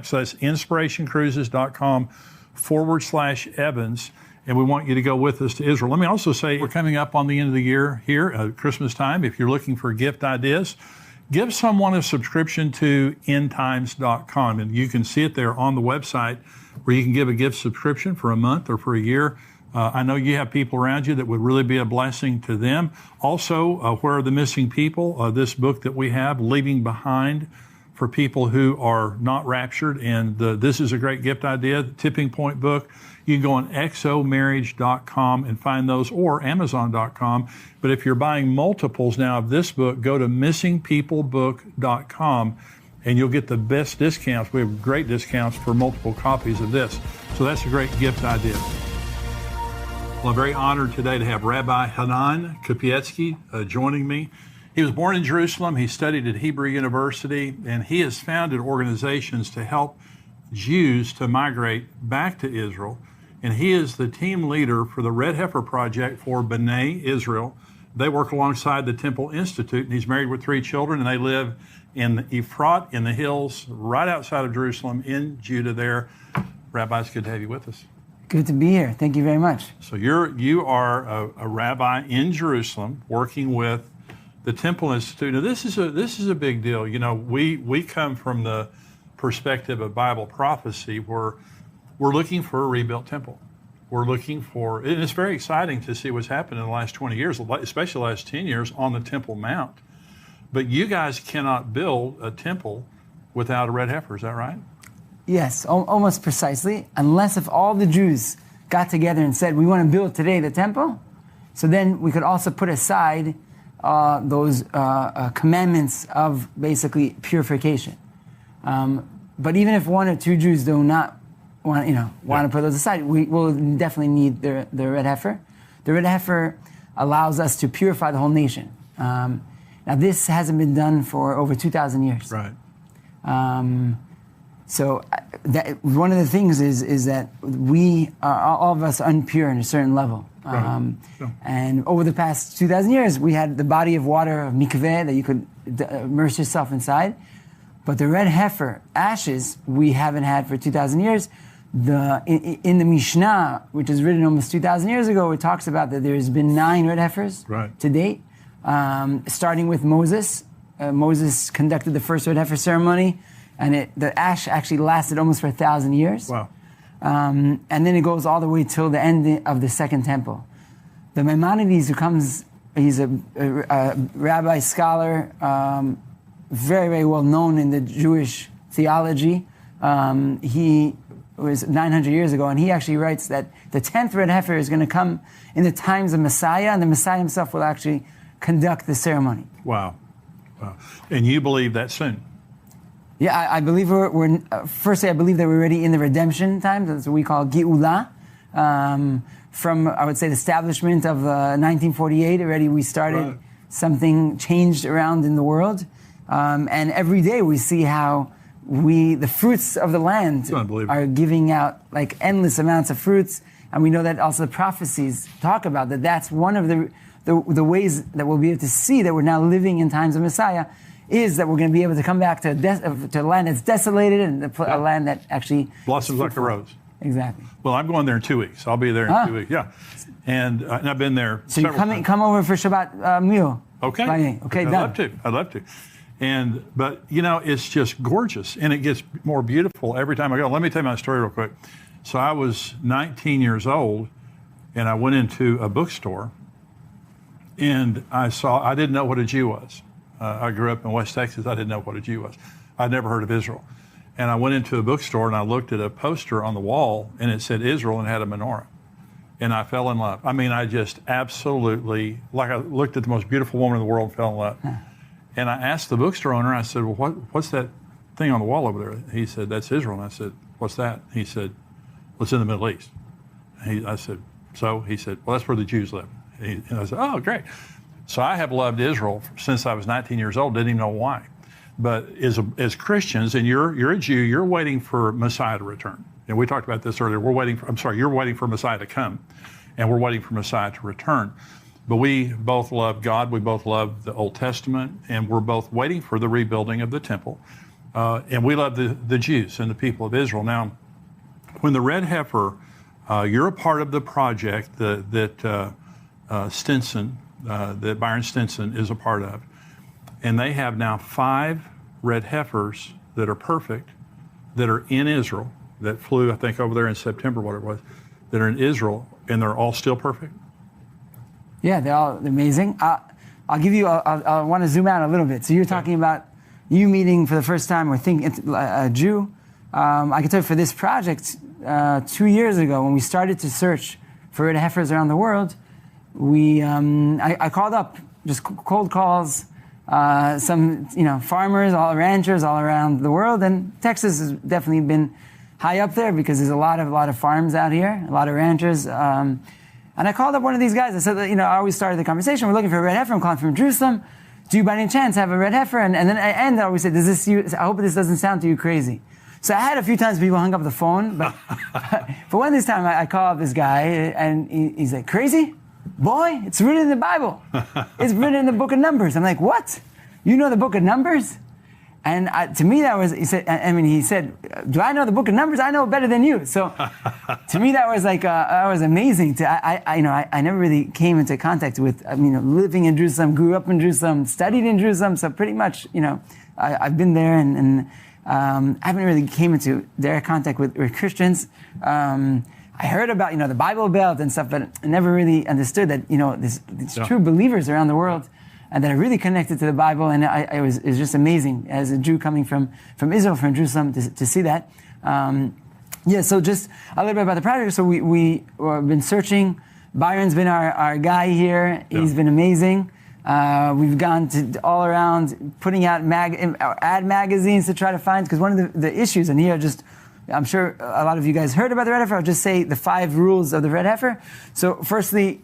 So that's inspirationcruises.com/Evans. And we want you to go with us to Israel. Let me also say, we're coming up on the end of the year here at Christmas time. If you're looking for gift ideas, give someone a subscription to endtimes.com. And you can see it there on the website where you can give a gift subscription for a month or for a year. I know you have people around you that would really be a blessing to them. Also, Where Are the Missing People? This book that we have, Leaving Behind, for people who are not raptured. And this is a great gift idea, the Tipping Point book. You can go on exomarriage.com and find those, or amazon.com. But if you're buying multiples now of this book, go to missingpeoplebook.com and you'll get the best discounts. We have great discounts for multiple copies of this. So that's a great gift idea. Well, I'm very honored today to have Rabbi Hanan Kopietsky joining me. He was born in Jerusalem. He studied at Hebrew University, and he has founded organizations to help Jews to migrate back to Israel. And he is the team leader for the Red Heifer Project for B'nai Israel. They work alongside the Temple Institute, and he's married with 3 children, and they live in Ephrat in the hills right outside of Jerusalem in Judah there. Rabbi, it's good to have you with us. Good to be here. Thank you very much. So you are a rabbi in Jerusalem working with the Temple Institute. Now this is a big deal. You know, we come from the perspective of Bible prophecy where we're looking for a rebuilt temple. We're looking for, and it's very exciting to see what's happened in the last 20 years, especially the last 10 years on the Temple Mount. But you guys cannot build a temple without a red heifer, is that right? Yes, almost precisely. Unless if all the Jews got together and said, we want to build today the temple, so then we could also put aside those commandments of basically purification. But even if 1 or 2 Jews do not want to put those aside, we will definitely need the red heifer. The red heifer allows us to purify the whole nation. Now this hasn't been done for over 2,000 years. Right. So one of the things is that we are all of us impure in a certain level. Right. And over the past 2,000 years, we had the body of water of mikveh that you could immerse yourself inside. But the red heifer ashes we haven't had for 2,000 years. In the Mishnah, which is written almost 2,000 years ago, it talks about that there's been 9 red heifers to date, starting with Moses. Moses conducted the first red heifer ceremony, and the ash actually lasted almost for 1,000 years. Wow. And then it goes all the way till the end of the Second Temple. The Maimonides, he's a rabbi scholar, very, very well known in the Jewish theology. He was 900 years ago, and he actually writes that the 10th red heifer is going to come in the times of Messiah, and the Messiah himself will actually conduct the ceremony. Wow. And you believe that soon? Yeah, I believe firstly, I believe that we're already in the redemption times. That's what we call Geula. From, I would say, the establishment of 1948, already we started something changed around in the world. And every day we see how the fruits of the land are giving out like endless amounts of fruits. And we know that also the prophecies talk about that. That's one of the ways that we'll be able to see that we're now living in times of Messiah, is that we're going to be able to come back to a land that's desolated and a land that actually blossoms like a rose. Exactly. Well, I'm going there in 2 weeks. I'll be there in 2 weeks. Yeah, and I've been there. So you come over for Shabbat meal. Okay. Okay. I'd love to. But you know, it's just gorgeous, and it gets more beautiful every time I go. Let me tell you my story real quick. So I was 19 years old, and I went into a bookstore, and I didn't know what a Jew was. I grew up in West Texas. I didn't know what a Jew was. I'd never heard of Israel. And I went into a bookstore and I looked at a poster on the wall and it said Israel and had a menorah. And I fell in love. I mean, I just absolutely, like I looked at the most beautiful woman in the world and fell in love. And I asked the bookstore owner, I said, well, what's that thing on the wall over there? He said, that's Israel. And I said, what's that? He said, well, it's in the Middle East. I said, so? He said, well, that's where the Jews live. And I said, oh, great. So I have loved Israel since I was 19 years old, didn't even know why. But as Christians, and you're a Jew, you're waiting for Messiah to return. And we talked about this earlier. You're waiting for Messiah to come, and we're waiting for Messiah to return. But we both love God, we both love the Old Testament, and we're both waiting for the rebuilding of the temple. And we love the Jews and the people of Israel. Now, when the red heifer, you're a part of the project that Stinson, that Byron Stinson is a part of. And they have now 5 red heifers that are perfect, that are in Israel, that flew, I think, over there in September, what it was, that are in Israel, and they're all still perfect? Yeah, they're all amazing. I'll give you, I want to zoom out a little bit. So you're talking about you meeting for the first time or thinking a Jew. I can tell you for this project, 2 years ago, when we started to search for red heifers around the world, I called up, just cold calls, some farmers, all ranchers all around the world, and Texas has definitely been high up there because there's a lot of farms out here, a lot of ranchers. And I called up one of these guys. I said, I always started the conversation. We're looking for a red heifer. I'm calling from Jerusalem. Do you by any chance have a red heifer? And then I end. I always say, I hope this doesn't sound to you crazy. So I had a few times people hung up the phone, but for one this time I call up this guy and he's like, crazy? Boy, it's written in the Bible. It's written in the book of Numbers. I'm like, what? You know the book of Numbers? And to me, that was, he said, do I know the book of Numbers? I know it better than you. So to me, that was like, that was amazing. I never really came into contact with, living in Jerusalem, grew up in Jerusalem, studied in Jerusalem. So pretty much, I've been there and I haven't really came into direct contact with Christians. I heard about, the Bible Belt and stuff, but I never really understood that, these true believers around the world and that are really connected to the Bible. And it was just amazing as a Jew coming from Israel, from Jerusalem, to see that. So just a little bit about the project. So we've been searching. Byron's been our guy here. Yeah. He's been amazing. We've gone to all around putting out ad magazines to try to find, because one of the issues, and here I'm sure a lot of you guys heard about the red heifer. I'll just say the 5 rules of the red heifer. So firstly,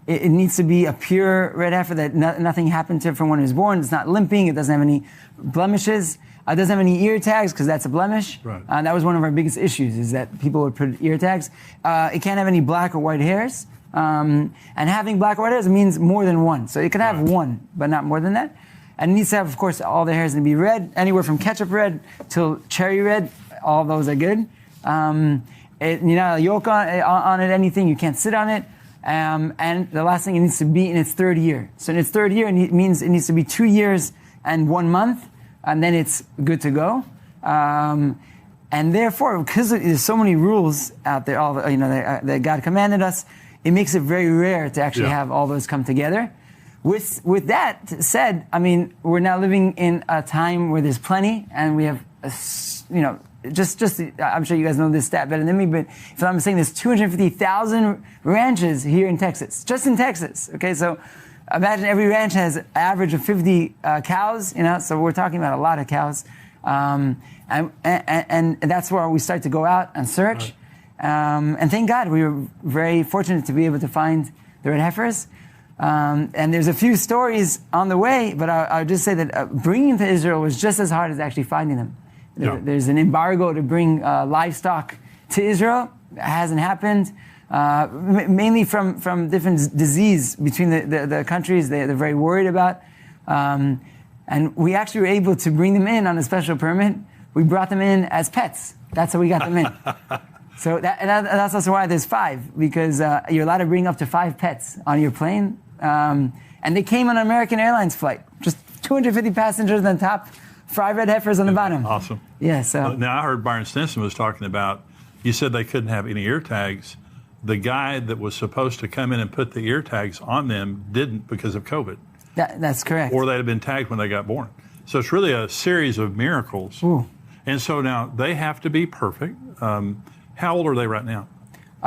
it needs to be a pure red heifer that nothing happened to it from when it was born. It's not limping. It doesn't have any blemishes. It doesn't have any ear tags because that's a blemish. Right. That was one of our biggest issues, is that people would put ear tags. It can't have any black or white hairs. And having black or white hairs means more than one. So it can have one, but not more than that. And it needs to have, of course, all the hairs to be red, anywhere from ketchup red till cherry red. All those are good. You're not a yoke on it, anything. You can't sit on it. And the last thing, it needs to be in its 3rd year. So in its 3rd year, it means it needs to be 2 years and 1 month, and then it's good to go. And therefore, because there's so many rules out there, that God commanded us, it makes it very rare to actually have all those come together. With that said, we're now living in a time where there's plenty, and we have, I'm sure you guys know this stat better than me, but if I'm saying there's 250,000 ranches here in Texas, just in Texas. Okay, so imagine every ranch has an average of 50 cows. So we're talking about a lot of cows, and that's where we start to go out and search. Right. And thank God we were very fortunate to be able to find the red heifers. And there's a few stories on the way, but I'll just say that bringing them to Israel was just as hard as actually finding them. Yeah. There's an embargo to bring livestock to Israel. It hasn't happened, mainly from different disease between the countries they're very worried about. And we actually were able to bring them in on a special permit. We brought them in as pets. That's how we got them in. So that's also why there's 5, because you're allowed to bring up to 5 pets on your plane. And they came on an American Airlines flight, just 250 passengers on top, 5 red heifers on the bottom. Awesome. Yeah. So now I heard Byron Stinson was talking about, you said they couldn't have any ear tags. The guy that was supposed to come in and put the ear tags on them didn't because of COVID. That's correct. Or they'd have been tagged when they got born. So it's really a series of miracles. Ooh. And so now they have to be perfect. How old are they right now?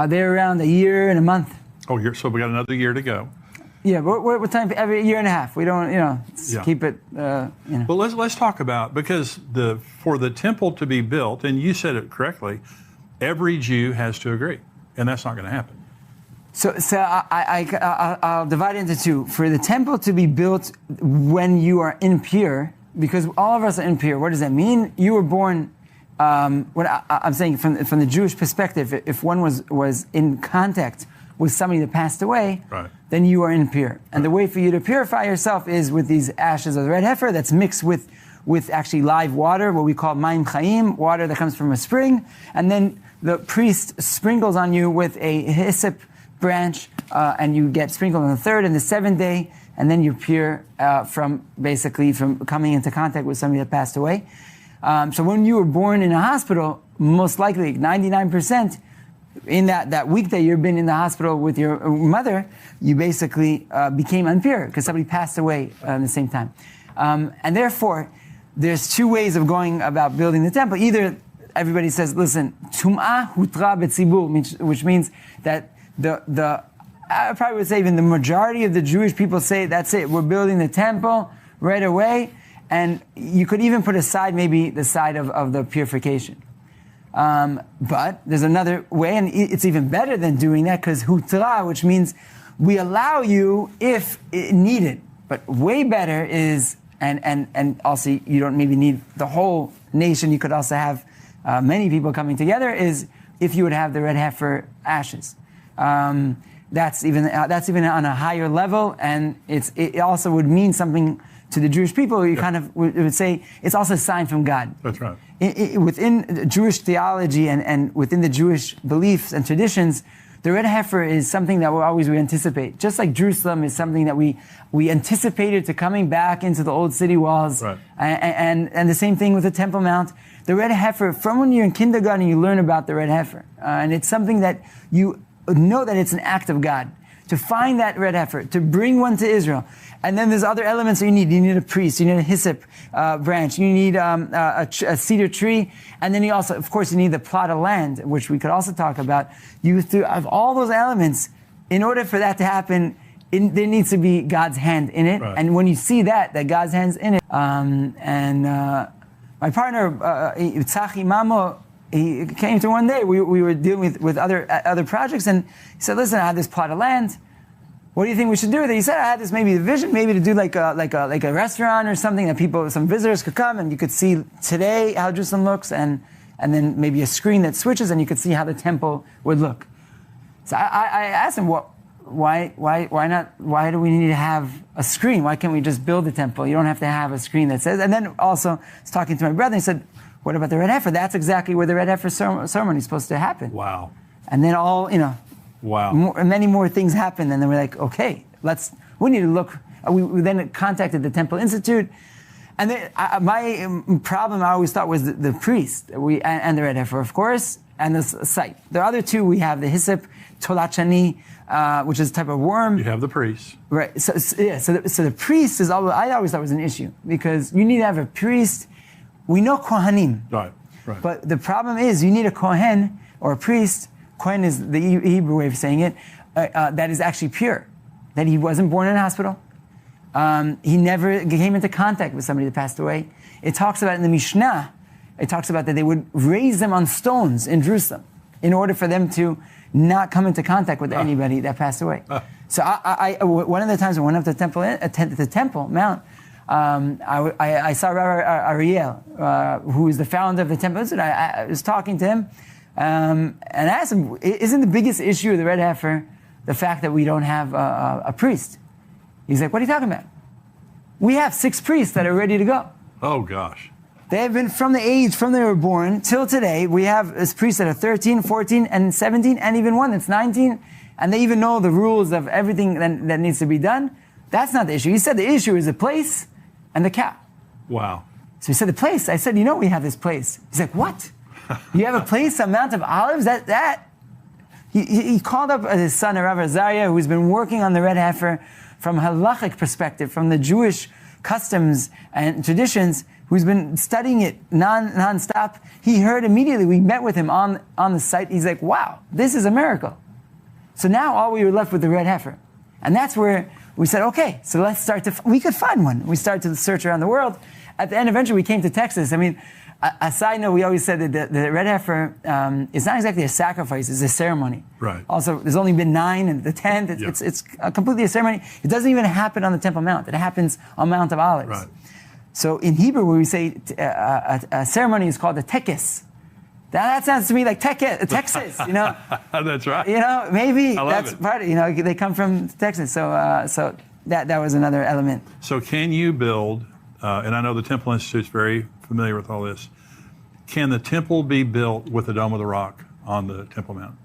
They're around a year and a month. Oh, so we got another year to go. Yeah, we're time every year and a half. We don't, keep it. Well, let's talk about, because for the temple to be built, and you said it correctly, every Jew has to agree, and that's not going to happen. So I'll divide it into 2. For the temple to be built when you are impure, because all of us are impure. What does that mean? You were born. What I'm saying from the Jewish perspective, if one was in contact with somebody that passed away, right, then you are impure. And the way for you to purify yourself is with these ashes of the red heifer that's mixed with with actually live water, what we call Maim Chaim, water that comes from a spring. And then the priest sprinkles on you with a hyssop branch, and you get sprinkled on the third and the seventh day, and then you're pure from coming into contact with somebody that passed away. So when you were born in a hospital, most likely 99%, in that week that you've been in the hospital with your mother, you basically became impure because somebody passed away at the same time. And therefore, there's two ways of going about building the temple. Either everybody says, listen, tum'ah hutra betzibur, which means that I probably would say even the majority of the Jewish people say, that's it, we're building the temple right away. And you could even put aside maybe the side of the purification. But there's another way, and it's even better than doing that, because hutra, which means we allow you if needed. But way better is, and also you don't maybe need the whole nation, you could also have many people coming together, is if you would have the red heifer ashes. That's even on a higher level, and it also would mean something to the Jewish people. You kind of would say it's also a sign from God. That's right. Within Jewish theology and within the Jewish beliefs and traditions, the red heifer is something that we anticipate. Just like Jerusalem is something that we anticipated to coming back into the old city walls. Right. And the same thing with the Temple Mount. The red heifer, from when you're in kindergarten, you learn about the red heifer. And it's something that you know that it's an act of God. To find that red heifer, to bring one to Israel. And then there's other elements that you need. You need a priest, you need a hyssop branch, you need a cedar tree, and then you also, of course, you need the plot of land, which we could also talk about. You have all those elements. In order for that to happen, there needs to be God's hand in it. Right. And when you see that God's hand's in it, my partner, Tzachi Mamo, he came to one day, we were dealing with other projects, and he said, listen, I have this plot of land. What do you think we should do with it? He said, I had this maybe vision, maybe to do like a restaurant or something that some visitors could come and you could see today how Jerusalem looks, and then maybe a screen that switches and you could see how the temple would look. So I asked him, why not? Why do we need to have a screen? Why can't we just build the temple? You don't have to have a screen that says. And then also, I was talking to my brother, and he said, what about the red heifer? That's exactly where the red heifer ceremony is supposed to happen. Wow. And then wow. Many more things happened, and then we're like, okay, we need to look. We then contacted the Temple Institute, and my problem I always thought was the priest, and the red heifer, of course, and the site. The other two, we have the hyssop, tolachani, which is a type of worm. You have the priest. Right. So the priest is always, I always thought was an issue, because you need to have a priest. We know kohanim. Right. But the problem is you need a kohen or a priest. Kohen is the Hebrew way of saying it, that is actually pure. That he wasn't born in a hospital. He never came into contact with somebody that passed away. It talks about in the Mishnah, it talks about that they would raise them on stones in Jerusalem in order for them to not come into contact with anybody that passed away. So one of the times I went up to the Temple Mount, I saw Rabbi Ariel, who is the founder of the Temple. And I was talking to him, and I asked him, isn't the biggest issue of the red heifer the fact that we don't have a priest? He's like, what are you talking about? We have 6 priests that are ready to go. Oh, gosh. They have been from they were born till today. We have priests that are 13, 14, and 17, and even one that's 19, and they even know the rules of everything that needs to be done. That's not the issue. He said the issue is the place and the cow. Wow. So he said, the place. I said, we have this place. He's like, what? You have a place on Mount of Olives? He called up his son, Rav Azariah, who's been working on the red heifer from a halachic perspective, from the Jewish customs and traditions, who's been studying it non-stop. He heard immediately, we met with him on the site. He's like, wow, this is a miracle. So now all we were left with the red heifer. And that's where we said, okay, so let's start we could find one. We started to search around the world. At the end, eventually we came to Texas. I mean, a side note, we always said that the red heifer is not exactly a sacrifice, it's a ceremony. Right. Also, there's only been 9, and the 10th, it's completely a ceremony. It doesn't even happen on the Temple Mount. It happens on Mount of Olives. Right. So in Hebrew, when we say a ceremony is called a tekes, that sounds to me like Texas, That's right. Maybe I love that's it. part of, they come from Texas. So that was another element. So can you build and I know the Temple Institute's very familiar with all this. Can the temple be built with the Dome of the Rock on the Temple Mount?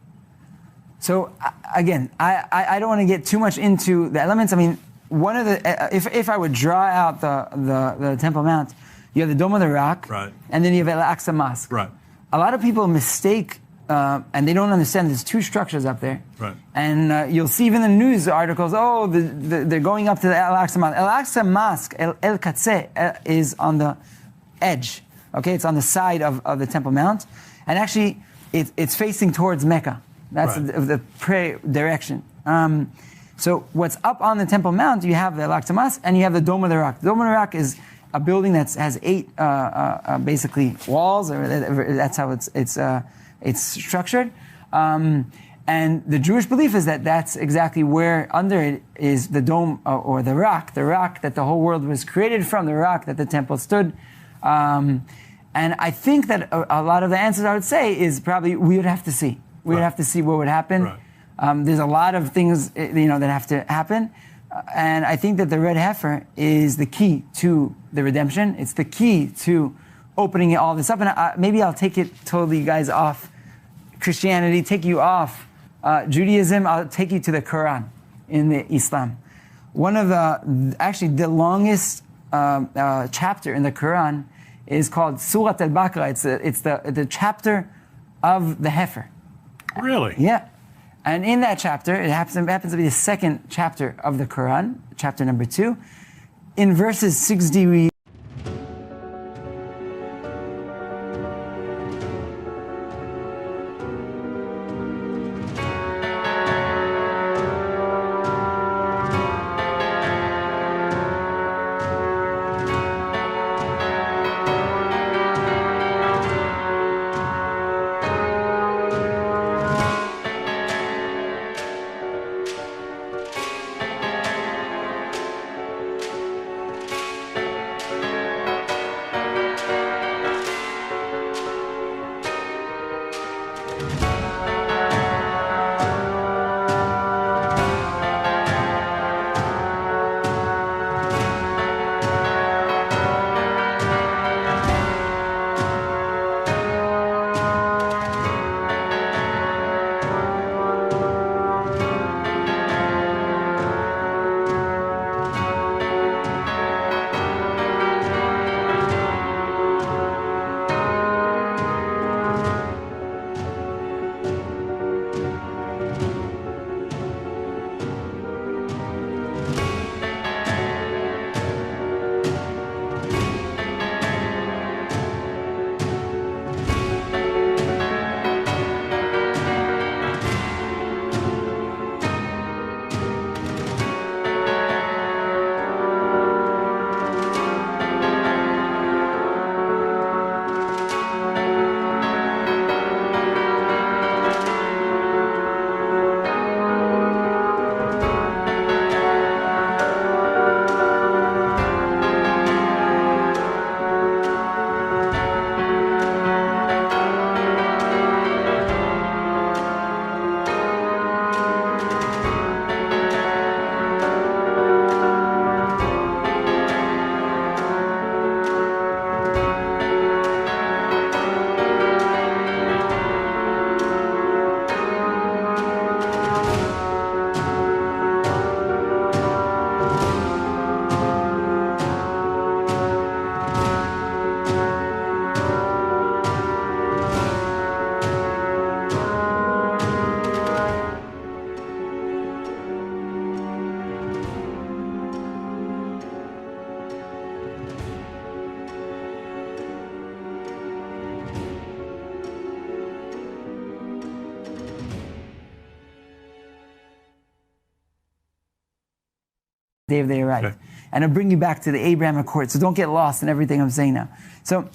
So again, I don't want to get too much into the elements. I mean, one of the if I would draw out the Temple Mount, you have the Dome of the Rock, right, and then you have Al-Aqsa Mosque. Right. A lot of people mistake and they don't understand there's two structures up there. Right. And you'll see even in the news articles, they're going up to the Al-Aqsa Mosque. Al-Aqsa Mosque, El-Qadse, is on the edge. Okay, it's on the side of the Temple Mount. And actually, it's facing towards Mecca. That's right. the prayer direction. So what's up on the Temple Mount, you have the Al-Aqsa Mosque and you have the Dome of the Rock. The Dome of the Rock is a building that has 8 basically walls, or that's how it's structured. And the Jewish belief is that that's exactly where under it is the dome or the rock that the whole world was created from, the rock that the temple stood. And I think that a lot of the answers I would say is probably we would have to see. We would have to see what would happen. Right. There's a lot of things that have to happen. And I think that the red heifer is the key to the redemption. It's the key to opening all this up. And maybe I'll take it totally, guys, off Christianity, take you off Judaism. I'll take you to the Quran in the Islam. One of the longest chapter in the Quran is called Surat al-Baqarah. It's the chapter of the heifer. Really? Yeah. And in that chapter, it happens to be the second chapter of the Quran, chapter number 2. In verses 60, we day of they arrived. Okay. And I'll bring you back to the Abraham Accord, so don't get lost in everything I'm saying now. So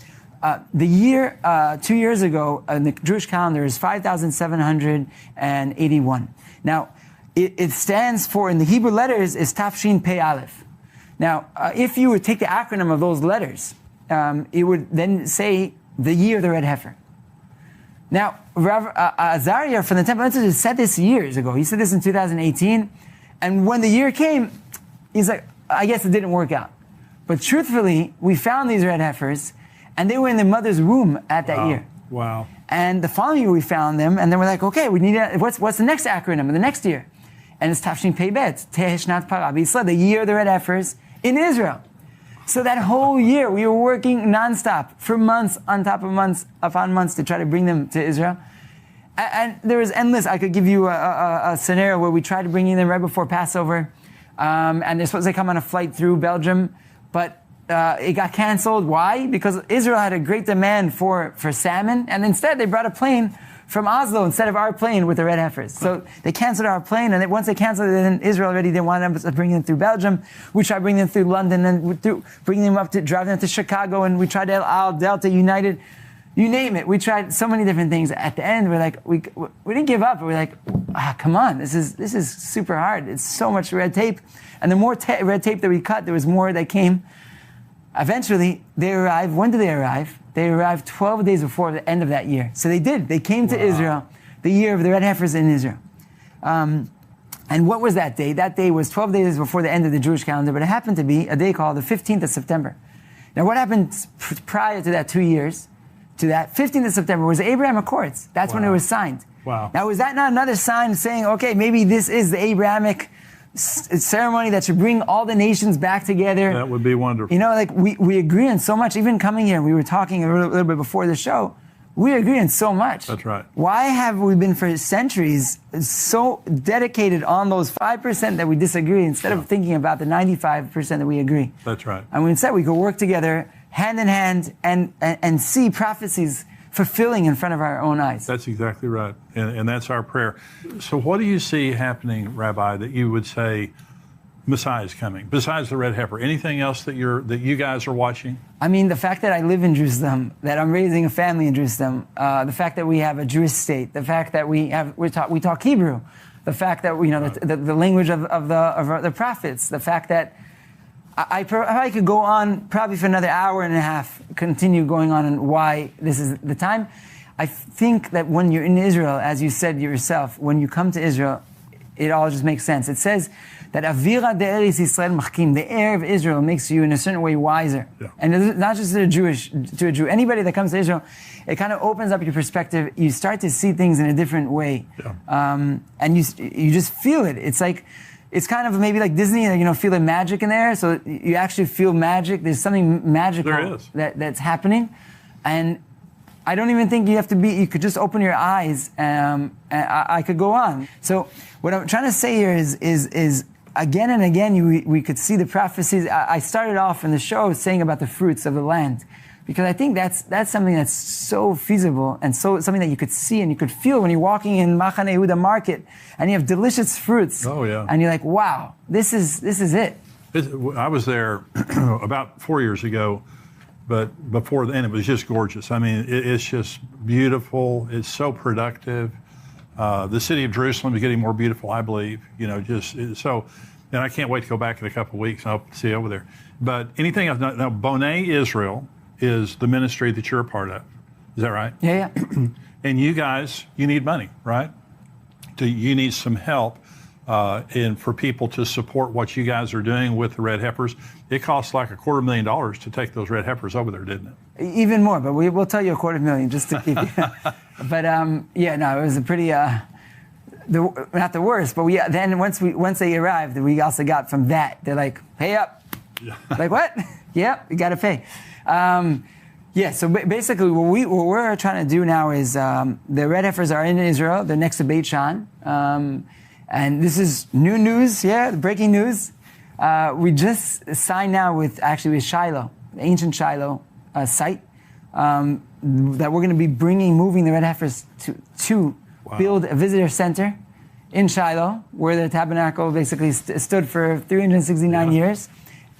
the year, 2 years ago, in the Jewish calendar is 5,781. Now, it stands for, in the Hebrew letters, is Tafshin Pei Aleph. Now, if you would take the acronym of those letters, it would then say the year of the red heifer. Now, Rav Azariah from the Temple Institute said this years ago. He said this in 2018. And when the year came, he's like, I guess it didn't work out. But truthfully, we found these red heifers, and they were in their mother's womb at that year. Wow. And the following year we found them, and then we're like, okay, we need what's the next acronym of the next year? And it's Tafshin Pei Bet, Teh Shnat Parah B'Yisrael, the year of the red heifers in Israel. So that whole year we were working nonstop for months on top of months upon months to try to bring them to Israel. And there was endless. I could give you a scenario where we tried to bring them right before Passover, and they're supposed to come on a flight through Belgium, but it got canceled. Why? Because Israel had a great demand for salmon, and instead they brought a plane from Oslo instead of our plane with the red heifers. So they canceled our plane, and once they canceled it, then Israel already didn't want us to bring them through Belgium. We tried bringing them through London, and bringing them up to driving them to Chicago, and we tried Al Delta, United, you name it. We tried so many different things. At the end, we're like, we didn't give up. We're like, come on, this is super hard. It's so much red tape, and the more red tape that we cut, there was more that came. Eventually, they arrived. When did they arrive? They arrived 12 days before the end of that year. So they did. They came to Israel, the year of the red heifers in Israel. And what was that day? That day was 12 days before the end of the Jewish calendar, but it happened to be a day called the 15th of September. Now, what happened prior to that 2 years, to that 15th of September, was the Abraham Accords. That's when it was signed. Wow. Now, was that not another sign saying, okay, maybe this is the Abrahamic ceremony that should bring all the nations back together? That would be wonderful. You know, like we agree on so much. Even coming here, we were talking a little bit before the show. We agree on so much. That's right. Why have we been for centuries so dedicated on those 5% that we disagree instead of thinking about the 95% that we agree? That's right. And instead we could work together hand in hand and see prophecies fulfilling in front of our own eyes. That's exactly right. And that's our prayer. So what do you see happening, Rabbi, that you would say Messiah is coming, besides the red heifer? Anything else that you guys are watching? I mean, the fact that I live in Jerusalem, that I'm raising a family in Jerusalem, the fact that we have a Jewish state, the fact that we talk Hebrew, the fact that the language of the prophets, the fact that I could go on probably for another hour and a half, continue going on and why this is the time. I think that when you're in Israel, as you said yourself, when you come to Israel, it all just makes sense. It says that Avira de'eretz Yisrael machkim, the air of Israel makes you in a certain way wiser. Yeah. And it's not just to a Jew. Anybody that comes to Israel, it kind of opens up your perspective. You start to see things in a different way. Yeah. And you just feel it. It's kind of maybe like Disney, feel the magic in there. So you actually feel magic. There's something magical that's happening. And I don't even think you have to you could just open your eyes and I could go on. So what I'm trying to say here is again and again, we could see the prophecies. I started off in the show saying about the fruits of the land, because I think that's something that's so feasible and so something that you could see and you could feel when you're walking in Machane Yehuda market and you have delicious fruits. Oh yeah. And you're like, wow, this is it. I was there about 4 years ago, but before then it was just gorgeous. I mean, it's just beautiful. It's so productive. The city of Jerusalem is getting more beautiful, I believe. And I can't wait to go back in a couple of weeks and I'll see you over there. But anything else? Now, Bonai Israel is the ministry that you're a part of. Is that right? Yeah. And you guys, you need money, right? You need some help and for people to support what you guys are doing with the red heifers. It costs like $250,000 to take those red heifers over there, didn't it? Even more, but we'll tell you $250,000 just to keep you. But it was a pretty, not the worst, but then once they arrived, we also got from that, they're like, pay up. Yeah. Like, what? Yeah, you got to pay. So basically what we're trying to do now is the red heifers are in Israel. They're next to Beit Shan. And this is new news, breaking news. We just signed now with Shiloh, the ancient Shiloh site, that we're going to be moving the red heifers to build a visitor center in Shiloh, where the tabernacle basically stood for 369 years,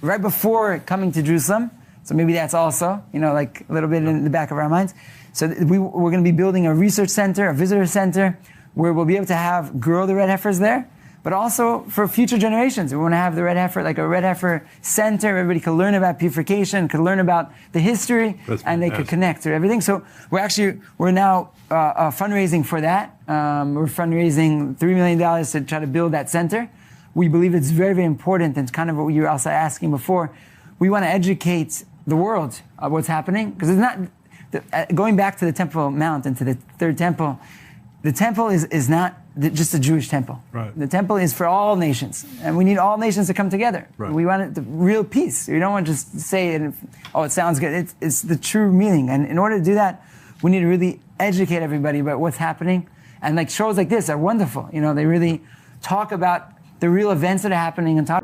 right before coming to Jerusalem. So maybe that's also, like a little bit in the back of our minds. So we're going to be building a research center, a visitor center, where we'll be able to grow the red heifers there, but also for future generations. We want to have the red heifer, like a red heifer center. Everybody could learn about purification, could learn about the history, and they could connect to everything. So we're now fundraising for that. We're fundraising $3 million to try to build that center. We believe it's very, very important, and kind of what you were also asking before. we want to educate the world of what's happening, because it's not going back to the Temple Mount and to the third temple. The temple is not just a Jewish temple. Right. The temple is for all nations, and we need all nations to come together. Right. We want the real peace. We don't want to just say it. Oh, it sounds good. It's the true meaning, and in order to do that, we need to really educate everybody about what's happening. And like shows like this are wonderful. You know, they really talk about the real events that are happening and talk